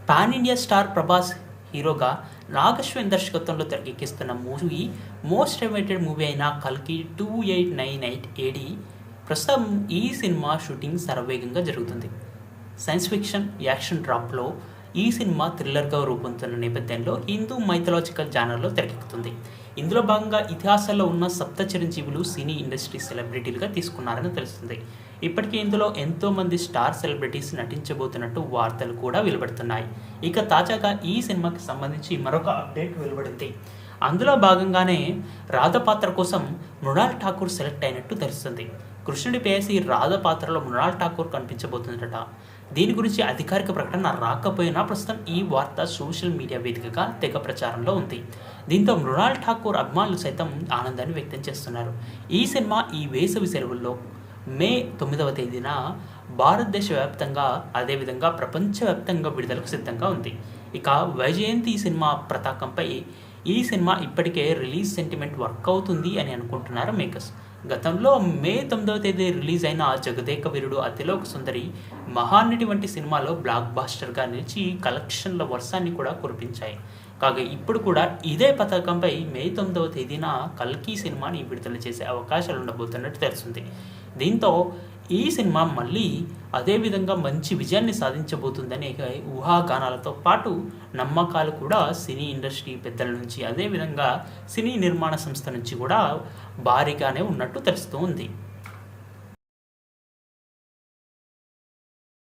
Pan India star Prabhas హీరోగా నాగశ్విన్ దర్శకత్వంలో తెరకెక్కిస్తున్న movie most awaited movie అయిన కల్కి 2898 ఏడి ప్రస్తుతం ఈ సినిమా షూటింగ్ శరవేగంగా జరుగుతుంది. సైన్స్ ఫిక్షన్ యాక్షన్ డ్రాప్లో ఈ సినిమా థ్రిల్లర్గా రూపొందుతున్న నేపథ్యంలో హిందూ మైథలాజికల్ జానర్లో తెరకెక్కుతుంది. ఇందులో భాగంగా ఇతిహాసాల్లో ఉన్న సప్త చిరంజీవులు సినీ ఇండస్ట్రీ సెలబ్రిటీలుగా తీసుకున్నారని తెలుస్తుంది. ఇప్పటికే ఇందులో ఎంతోమంది స్టార్ సెలబ్రిటీస్ నటించబోతున్నట్టు వార్తలు కూడా వెలువడుతున్నాయి. ఇక తాజాగా ఈ సినిమాకి సంబంధించి మరొక అప్డేట్ వెలువడింది. అందులో భాగంగానే రాధ పాత్ర కోసం మృణాల్ ఠాకూర్ సెలెక్ట్ అయినట్టు తెలుస్తుంది. కృష్ణుడి పేసి రాధ పాత్రలో మృణాల్ ఠాకూర్ కనిపించబోతుందట. దీని గురించి అధికారిక ప్రకటన రాకపోయినా ప్రస్తుతం ఈ వార్త సోషల్ మీడియా వేదికగా తెగ ప్రచారంలో ఉంది. దీంతో మృణాల్ ఠాకూర్ అభిమానులు సైతం ఆనందాన్ని వ్యక్తం చేస్తున్నారు. ఈ సినిమా ఈ వేసవి సెలవుల్లో మే 9వ తేదీన భారతదేశ వ్యాప్తంగా అదేవిధంగా ప్రపంచవ్యాప్తంగా విడుదలకు సిద్ధంగా ఉంది. ఇక వైజయంతి సినిమా పతాకంపై ఈ సినిమా ఇప్పటికే రిలీజ్ సెంటిమెంట్ వర్క్ అవుతుంది అని అనుకుంటున్నారు మేకర్స్. గతంలో మే 9వ తేదీ రిలీజ్ అయిన జగదేక వీరుడు అతిలోక సుందరి మహానటి వంటి సినిమాలో బ్లాక్ బాస్టర్గా నిలిచి కలెక్షన్ల వర్షాన్ని కూడా కురిపించాయి. కాగా ఇప్పుడు కూడా ఇదే పతాకంపై మే 9వ తేదీన కల్కి సినిమాని విడుదల చేసే అవకాశాలు ఉండబోతున్నట్టు తెలుస్తుంది. దీంతో ఈ సినిమా మళ్ళీ అదేవిధంగా మంచి విజయాన్ని సాధించబోతుందనే ఊహాగానాలతో పాటు నమ్మకాలు కూడా సినీ ఇండస్ట్రీ పెద్దల నుంచి అదేవిధంగా సినీ నిర్మాణ సంస్థ నుంచి కూడా భారీగానే ఉన్నట్టు తెలుస్తూ ఉంది.